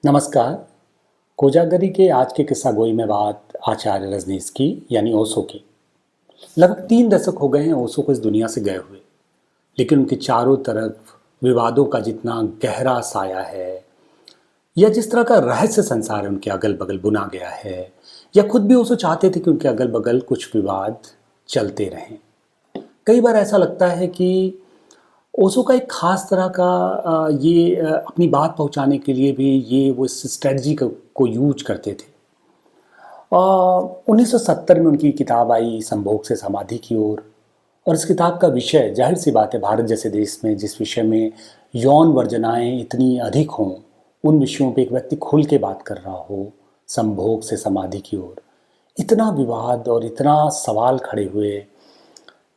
नमस्कार। कोजागरी के आज के किस्सा गोई में बात आचार्य रजनीश की यानी ओशो की। लगभग 3 दशक हो गए हैं ओशो को इस दुनिया से गए हुए, लेकिन उनके चारों तरफ विवादों का जितना गहरा साया है या जिस तरह का रहस्य संसार है उनके अगल बगल बुना गया है, या खुद भी ओशो चाहते थे कि उनके अगल बगल कुछ विवाद चलते रहें। कई बार ऐसा लगता है कि ओशो का एक खास तरह का अपनी बात पहुंचाने के लिए भी ये वो इस स्ट्रेटजी को यूज करते थे। 1970 में उनकी किताब आई संभोग से समाधि की ओर, और इस किताब का विषय जाहिर सी बात है, भारत जैसे देश में जिस विषय में यौन वर्जनाएं इतनी अधिक हों, उन विषयों पे एक व्यक्ति खुल के बात कर रहा हो, संभोग से समाधि की ओर, इतना विवाद और इतना सवाल खड़े हुए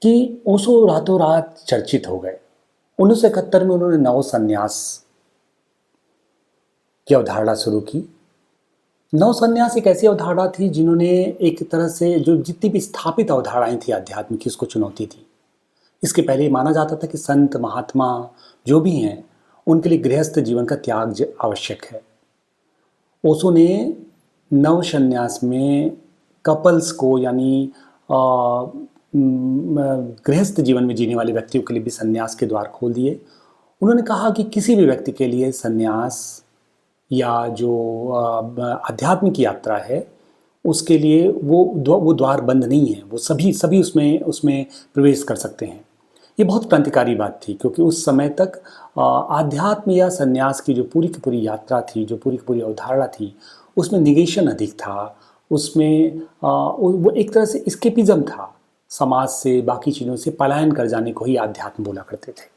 कि ओशो रातों रात चर्चित हो गए। 1971 में उन्होंने नव संन्यास की अवधारणा शुरू की। नव संन्यास एक ऐसी अवधारणा थी जिन्होंने एक तरह से जो जितनी भी स्थापित अवधारणाएं थी आध्यात्म की, उसको चुनौती थी। इसके पहले माना जाता था कि संत महात्मा जो भी हैं उनके लिए गृहस्थ जीवन का त्याग आवश्यक है। ओशो ने नव संन्यास में कपल्स को यानी गृहस्थ जीवन में जीने वाले व्यक्तियों के लिए भी संन्यास के द्वार खोल दिए। उन्होंने कहा कि किसी भी व्यक्ति के लिए संन्यास या जो अध्यात्म की यात्रा है उसके लिए वो द्वार बंद नहीं है, वो सभी उसमें उसमें प्रवेश कर सकते हैं। ये बहुत क्रांतिकारी बात थी, क्योंकि उस समय तक आध्यात्म या संन्यास की जो पूरी की पूरी यात्रा थी, जो पूरी की पूरी अवधारणा थी, उसमें निगेशन अधिक था, उसमें वो एक तरह से स्केपिज्म था। समाज से, बाकी चीज़ों से पलायन कर जाने को ही आध्यात्म बोला करते थे।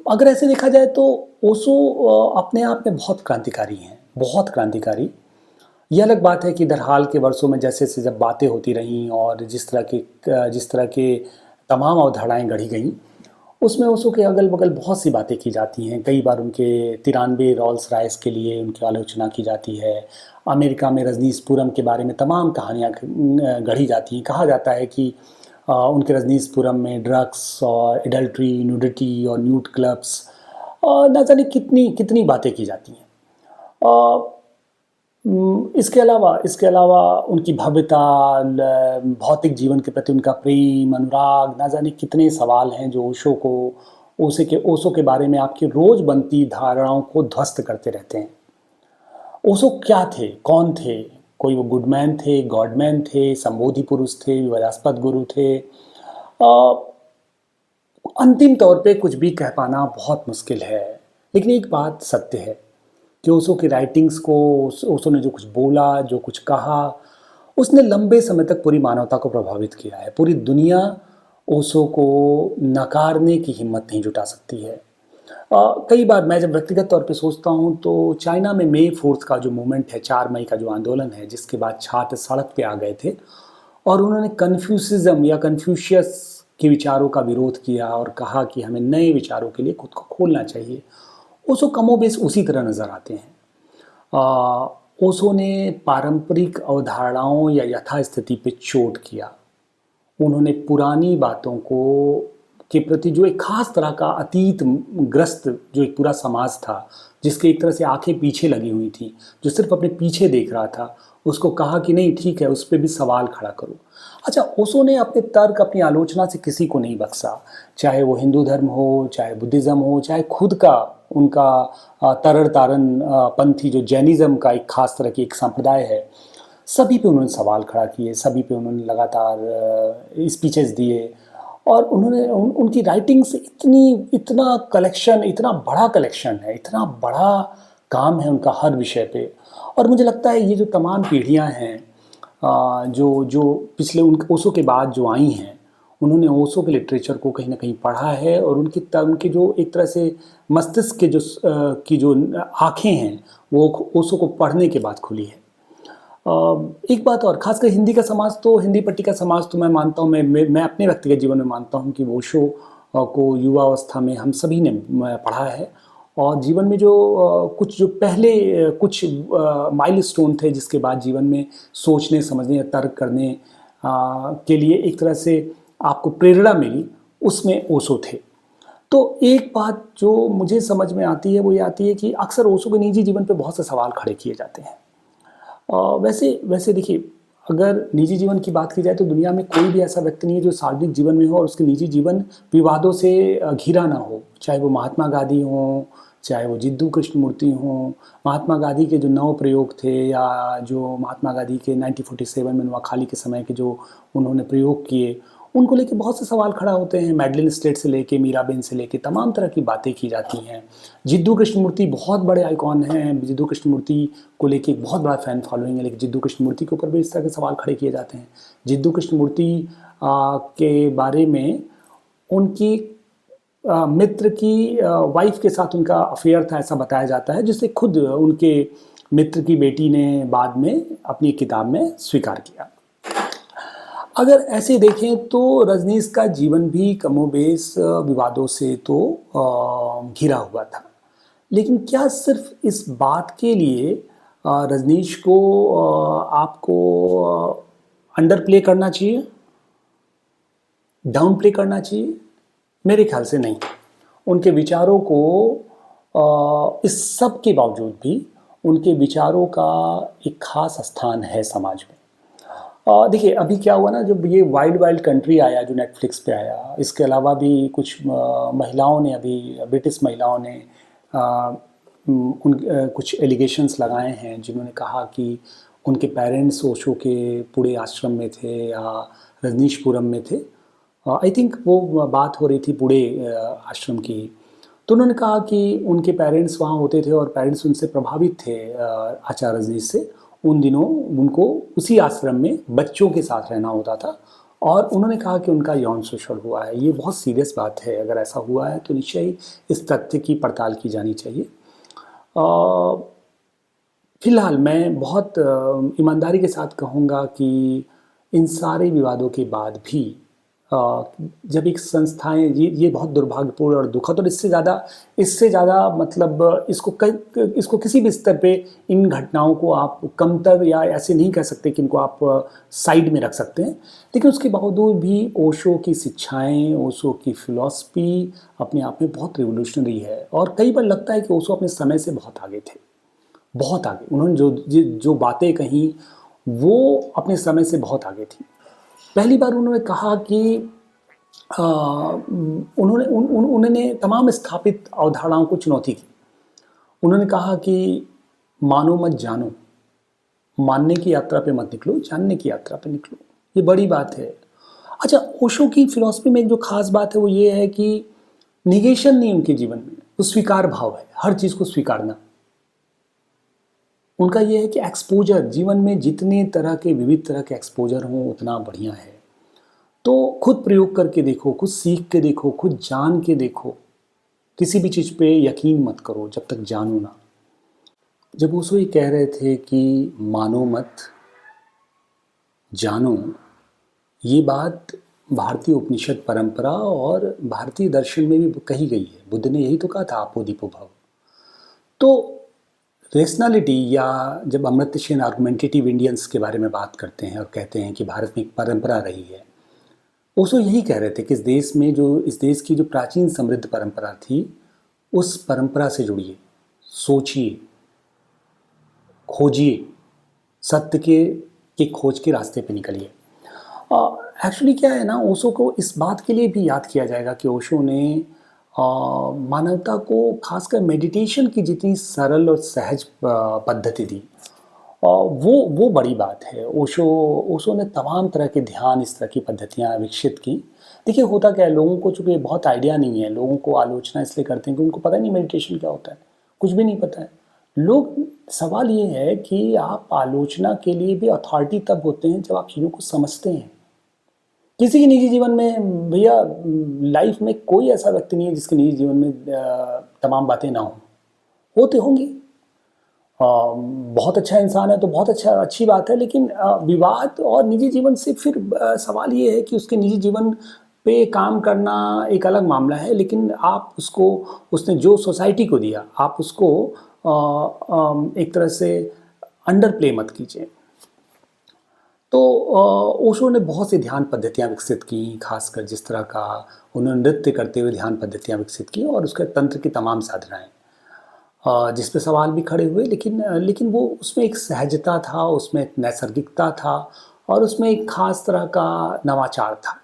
अगर ऐसे देखा जाए तो ओशो अपने आप में बहुत क्रांतिकारी हैं, बहुत क्रांतिकारी। यह अलग बात है कि दरहाल के वर्षों में जैसे जैसे जब बातें होती रहीं और जिस तरह के तमाम अवधारणाएं गढ़ी गईं, उसमें ओशो के अगल बगल बहुत सी बातें की जाती हैं। कई बार उनके 93 रॉल्स रॉयस के लिए उनकी आलोचना की जाती है। अमेरिका में रजनीशपुरम के बारे में तमाम कहानियाँ गढ़ी जाती हैं। कहा जाता है कि उनके रजनीशपुरम में ड्रग्स और एडल्ट्री, न्यूडिटी और न्यूड क्लब्स और न जाने कितनी कितनी बातें की जाती हैं। इसके अलावा उनकी भव्यता, भौतिक जीवन के प्रति उनका प्रेम, अनुराग, ना जाने कितने सवाल हैं जो ओशो के बारे में आपकी रोज बनती धारणाओं को ध्वस्त करते रहते हैं। ओशो क्या थे, कौन थे? कोई वो गुडमैन थे, गॉडमैन थे, संबोधि पुरुष थे, विवादास्पद गुरु थे? अंतिम तौर पे कुछ भी कह पाना बहुत मुश्किल है, लेकिन एक बात सत्य है कि ओशो की राइटिंग्स को, ओशो ने जो कुछ बोला, जो कुछ कहा, उसने लंबे समय तक पूरी मानवता को प्रभावित किया है। पूरी दुनिया ओशो को नकारने की हिम्मत नहीं जुटा सकती है। कई बार मैं जब व्यक्तिगत तौर पे सोचता हूँ तो चाइना में May 4th का जो मूवमेंट है, 4 मई का जो आंदोलन है, जिसके बाद छात्र सड़क पे आ गए थे और उन्होंने कन्फ्यूसिज्म या कन्फ्यूशियस के विचारों का विरोध किया और कहा कि हमें नए विचारों के लिए खुद को खोलना चाहिए। ओशो कमोबेश उसी तरह नज़र आते हैं। ओशो ने पारंपरिक अवधारणाओं या यथास्थिति पे चोट किया। उन्होंने पुरानी बातों को के प्रति जो एक खास तरह का अतीत ग्रस्त जो एक पूरा समाज था, जिसके एक तरह से आंखें पीछे लगी हुई थी, जो सिर्फ अपने पीछे देख रहा था, उसको कहा कि नहीं ठीक है, उस पर भी सवाल खड़ा करो। अच्छा, ओशो ने अपने तर्क, अपनी आलोचना से किसी को नहीं बख्शा, चाहे वो हिंदू धर्म हो, चाहे बुद्धिज़्म हो, चाहे खुद का उनका तरर तारन पंथी जो जैनिज़्म का एक खास तरह की एक संप्रदाय है, सभी पे उन्होंने सवाल खड़ा किए, सभी पे उन्होंने लगातार स्पीचेस दिए। और उनकी राइटिंग से इतना कलेक्शन, इतना बड़ा कलेक्शन है, इतना बड़ा काम है उनका हर विषय पे। और मुझे लगता है ये जो तमाम पीढ़ियां हैं जो पिछले ओशो के बाद जो आई हैं, उन्होंने ओशो के लिटरेचर को कहीं ना कहीं पढ़ा है, और उनके जो एक तरह से मस्तिष्क के की जो आँखें हैं वो ओशो को पढ़ने के बाद खुली है। एक बात और, खासकर हिंदी का समाज तो, हिंदी पट्टी का समाज तो मैं मानता हूँ, मैं अपने व्यक्तिगत जीवन में मानता हूँ कि ओशो को युवावस्था में हम सभी ने पढ़ा है, और जीवन में जो पहले कुछ माइलस्टोन थे जिसके बाद जीवन में सोचने, समझने या तर्क करने के लिए एक तरह से आपको प्रेरणा मिली, उसमें ओशो थे। तो एक बात जो मुझे समझ में आती है वो ये आती है कि अक्सर ओशो के निजी जीवन पे बहुत से सवाल खड़े किए जाते हैं। वैसे वैसे देखिए, अगर निजी जीवन की बात की जाए तो दुनिया में कोई भी ऐसा व्यक्ति नहीं है जो सार्वजनिक जीवन में हो और उसके निजी जीवन विवादों से घिरा ना हो। चाहे वो महात्मा गांधी हों, चाहे वो जिद्दू कृष्णमूर्ति हों। महात्मा गांधी के जो नौ प्रयोग थे या जो महात्मा गांधी के 1947 में नुआखाली के समय के जो उन्होंने प्रयोग किए, उनको लेके बहुत से सवाल खड़ा होते हैं। मैडलिन स्टेट से लेके मीराबेन से लेके तमाम तरह की बातें की जाती हैं। जिद्दू कृष्णमूर्ति बहुत बड़े आइकॉन हैं। जिद्दू कृष्णमूर्ति को लेके एक बहुत बड़ा फैन फॉलोइंग है, लेकिन जिद्दू कृष्णमूर्ति के ऊपर भी इस तरह के सवाल खड़े किए जाते हैं। जिद्दू कृष्णमूर्ति के बारे में उनकी मित्र की वाइफ के साथ उनका अफेयर था, ऐसा बताया जाता है, जिसे खुद उनके मित्र की बेटी ने बाद में अपनी किताब में स्वीकार किया। अगर ऐसे देखें तो रजनीश का जीवन भी कमोबेश विवादों से तो घिरा हुआ था। लेकिन क्या सिर्फ इस बात के लिए रजनीश को आपको अंडर प्ले करना चाहिए, डाउन प्ले करना चाहिए? मेरे ख्याल से नहीं। उनके विचारों को इस सब के बावजूद भी उनके विचारों का एक खास स्थान है समाज में। देखिए, अभी क्या हुआ ना, जब ये वाइल्ड वाइल्ड कंट्री आया जो नेटफ्लिक्स पे आया, इसके अलावा भी कुछ महिलाओं ने, अभी ब्रिटिश महिलाओं ने कुछ एलिगेशंस लगाए हैं, जिन्होंने कहा कि उनके पेरेंट्स ओशो के पुणे आश्रम में थे या रजनीशपुरम में थे। आई थिंक वो बात हो रही थी पुणे आश्रम की। तो उन्होंने कहा कि उनके पेरेंट्स वहाँ होते थे और पेरेंट्स उनसे प्रभावित थे आचार्य रजनीश से। उन दिनों उनको उसी आश्रम में बच्चों के साथ रहना होता था और उन्होंने कहा कि उनका यौन शोषण हुआ है। ये बहुत सीरियस बात है। अगर ऐसा हुआ है तो निश्चय ही इस तथ्य की पड़ताल की जानी चाहिए। फिलहाल मैं बहुत ईमानदारी के साथ कहूँगा कि इन सारे विवादों के बाद भी जब एक संस्थाएं, ये बहुत दुर्भाग्यपूर्ण और दुखद, और इससे ज़्यादा मतलब इसको किसी भी स्तर पे इन घटनाओं को आप कमतर या ऐसे नहीं कह सकते कि इनको आप साइड में रख सकते हैं। लेकिन उसके बावजूद भी ओशो की शिक्षाएं, ओशो की फिलॉसफी अपने आप में बहुत रिवोल्यूशनरी है और कई बार लगता है कि ओशो अपने समय से बहुत आगे थे, बहुत आगे। उन्होंने जो बातें कही वो अपने समय से बहुत आगे थी। पहली बार उन्होंने कहा कि उन्होंने तमाम स्थापित अवधारणाओं को चुनौती की। उन्होंने कहा कि मानो मत जानो, मानने की यात्रा पे मत निकलो, जानने की यात्रा पे निकलो। ये बड़ी बात है। अच्छा, ओशो की फिलॉसफी में एक जो खास बात है वो ये है कि निगेशन नहीं उनके जीवन में, वो स्वीकार भाव है, हर चीज़ को स्वीकारना। उनका ये है कि एक्सपोजर, जीवन में जितने तरह के विविध तरह के एक्सपोजर हों उतना बढ़िया है। तो खुद प्रयोग करके देखो, खुद सीख के देखो, खुद जान के देखो। किसी भी चीज़ पे यकीन मत करो जब तक जानो ना। जब ओशो ये कह रहे थे कि मानो मत जानो, ये बात भारतीय उपनिषद परंपरा और भारतीय दर्शन में भी कही गई है। बुद्ध ने यही तो कहा था, आपो दीपो भव। तो रेशनैलिटी, या जब अमर्त्य सेन आर्गुमेंटेटिव इंडियंस के बारे में बात करते हैं और कहते हैं कि भारत में एक परंपरा रही है, ओशो यही कह रहे थे कि इस देश की जो प्राचीन समृद्ध परंपरा थी, उस परंपरा से जुड़िए, सोचिए, खोजिए, सत्य के खोज के रास्ते पे निकलिए। एक्चुअली क्या है ना, ओशो को इस बात के लिए भी याद किया जाएगा कि ओशो ने मानवता को खासकर मेडिटेशन की जितनी सरल और सहज पद्धति दी, वो बड़ी बात है। ओशो ने तमाम तरह के ध्यान, इस तरह की पद्धतियाँ विकसित की। देखिए, होता क्या है, लोगों को चूँकि बहुत आइडिया नहीं है, लोगों को आलोचना इसलिए करते हैं कि उनको पता नहीं मेडिटेशन क्या होता है, कुछ भी नहीं पता है। सवाल ये है कि आप आलोचना के लिए भी अथॉरिटी तब होते हैं जब आप चीज़ों को समझते हैं। किसी के निजी जीवन में, भैया लाइफ में कोई ऐसा व्यक्ति नहीं है जिसके निजी जीवन में तमाम बातें ना होती होंगी। बहुत अच्छा इंसान है तो बहुत अच्छी बात है, लेकिन विवाद और निजी जीवन से फिर सवाल ये है कि उसके निजी जीवन पे काम करना एक अलग मामला है, लेकिन आप उसने जो सोसाइटी को दिया, आप उसको एक तरह से अंडर प्ले मत कीजिए। तो ओशो ने बहुत सी ध्यान पद्धतियाँ विकसित की, खासकर जिस तरह का उन्होंने नृत्य करते हुए ध्यान पद्धतियाँ विकसित की और उसके तंत्र की तमाम साधनाएँ। जिस पे सवाल भी खड़े हुए, लेकिन वो उसमें एक सहजता था, उसमें एक नैसर्गिकता था और उसमें एक ख़ास तरह का नवाचार था।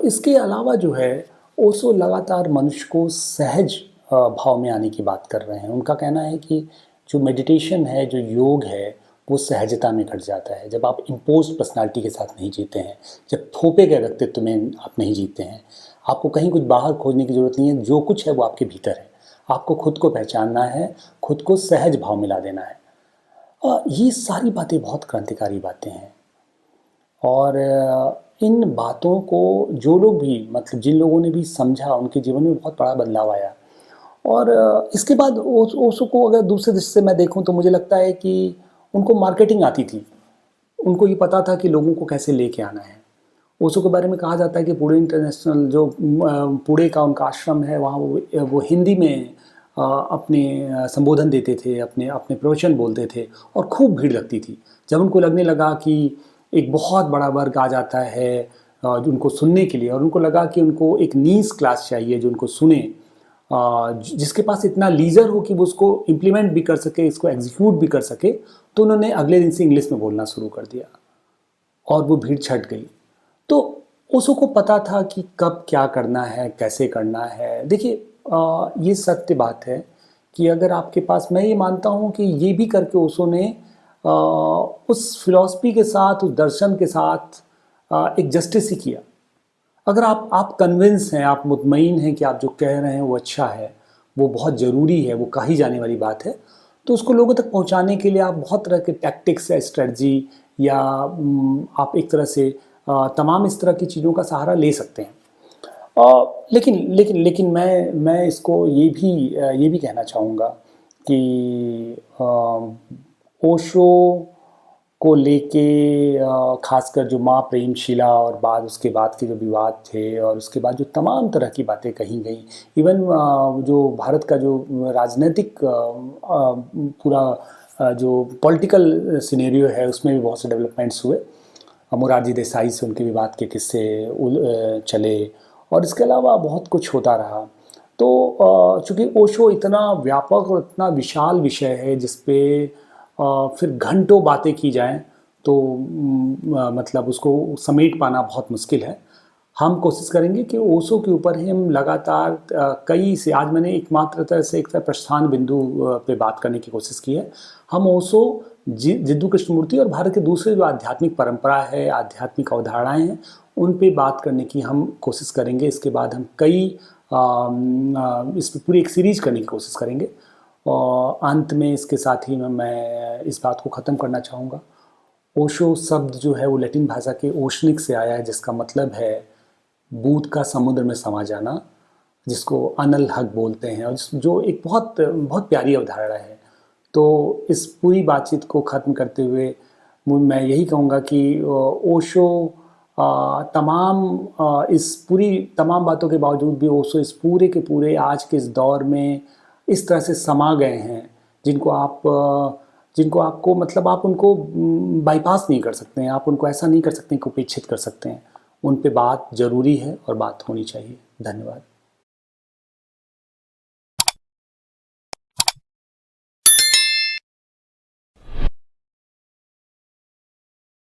इसके अलावा जो है, ओशो लगातार मनुष्य को सहज भाव में आने की बात कर रहे हैं। उनका कहना है कि जो मेडिटेशन है, जो योग है, वो सहजता में घट जाता है। जब आप इम्पोज़्ड पर्सनैलिटी के साथ नहीं जीते हैं, जब थोपे गए व्यक्तित्व में आप नहीं जीते हैं, आपको कहीं कुछ बाहर खोजने की ज़रूरत नहीं है, जो कुछ है वो आपके भीतर है। आपको खुद को पहचानना है, खुद को सहज भाव में ला देना है। ये सारी बातें बहुत क्रांतिकारी बातें हैं। और इन बातों को जो लोग भी, मतलब जिन लोगों ने भी समझा, उनके जीवन में बहुत बड़ा बदलाव आया। और इसके बाद ओशो को अगर दूसरे दृष्टि से मैं देखूं तो मुझे लगता है कि उनको मार्केटिंग आती थी। उनको ये पता था कि लोगों को कैसे लेके आना है। ओशो के बारे में कहा जाता है कि पुणे इंटरनेशनल जो पुणे का उनका आश्रम है, वहाँ वो हिंदी में अपने संबोधन देते थे, अपने अपने प्रवचन बोलते थे और खूब भीड़ लगती थी। जब उनको लगने लगा कि एक बहुत बड़ा वर्ग आ जाता है उनको सुनने के लिए, और उनको लगा कि उनको एक नीस क्लास चाहिए जो उनको सुने, जिसके पास इतना लीजर हो कि वो उसको इम्प्लीमेंट भी कर सके, इसको एग्जीक्यूट भी कर सके, तो उन्होंने अगले दिन से इंग्लिश में बोलना शुरू कर दिया और वो भीड़ छट गई। तो उसको पता था कि कब क्या करना है, कैसे करना है। देखिए, ये सत्य बात है कि अगर आपके पास, मैं ये मानता हूँ कि ये भी करके ओशो ने उस फिलॉसफी के साथ, उस दर्शन के साथ एक जस्टिस ही किया। अगर आप कन्विंस हैं, आप मुतमईन हैं कि आप जो कह रहे हैं वो अच्छा है, वो बहुत ज़रूरी है, वो कही जाने वाली बात है, तो उसको लोगों तक पहुंचाने के लिए आप बहुत तरह के टैक्टिक्स या स्ट्रेटजी या आप एक तरह से तमाम इस तरह की चीज़ों का सहारा ले सकते हैं। लेकिन मैं इसको ये भी कहना चाहूँगा कि ओशो को लेके खासकर जो माँ प्रेमशिला और बाद उसके बाद के जो विवाद थे और उसके बाद जो तमाम तरह की बातें कही गई, इवन जो भारत का जो राजनीतिक पूरा जो पॉलिटिकल सिनेरियो है, उसमें भी बहुत से डेवलपमेंट्स हुए। मोरारजी देसाई से उनके विवाद के किस्से चले और इसके अलावा बहुत कुछ होता रहा। तो चूँकि ओशो इतना व्यापक और इतना विशाल विषय है जिस पे फिर घंटों बातें की जाएं, तो मतलब उसको समेट पाना बहुत मुश्किल है। हम कोशिश करेंगे कि ओशो के ऊपर ही हम लगातार कई से, आज मैंने एकमात्र तरह से एक तरह प्रस्थान बिंदु पे बात करने की कोशिश की है। हम ओशो, जिद्दू कृष्णमूर्ति और भारत के दूसरे जो आध्यात्मिक परंपरा है, आध्यात्मिक अवधारणाएं हैं, उन पे बात करने की हम कोशिश करेंगे। इसके बाद हम कई इस पर पूरी एक सीरीज करने की कोशिश करेंगे। और अंत में इसके साथ ही मैं इस बात को ख़त्म करना चाहूँगा। ओशो शब्द जो है वो लैटिन भाषा के ओशनिक से आया है, जिसका मतलब है बूंद का समुद्र में समा जाना, जिसको अनल हक बोलते हैं, और जो एक बहुत बहुत प्यारी अवधारणा है। तो इस पूरी बातचीत को ख़त्म करते हुए मैं यही कहूँगा कि ओशो इस पूरी तमाम बातों के बावजूद भी ओशो इस पूरे के पूरे आज के इस दौर में इस तरह से समा गए हैं, जिनको आपको, मतलब आप उनको बाईपास नहीं कर सकते हैं, आप उनको ऐसा नहीं कर सकते कि उपेक्षित कर सकते हैं। उन पे बात ज़रूरी है और बात होनी चाहिए। धन्यवाद।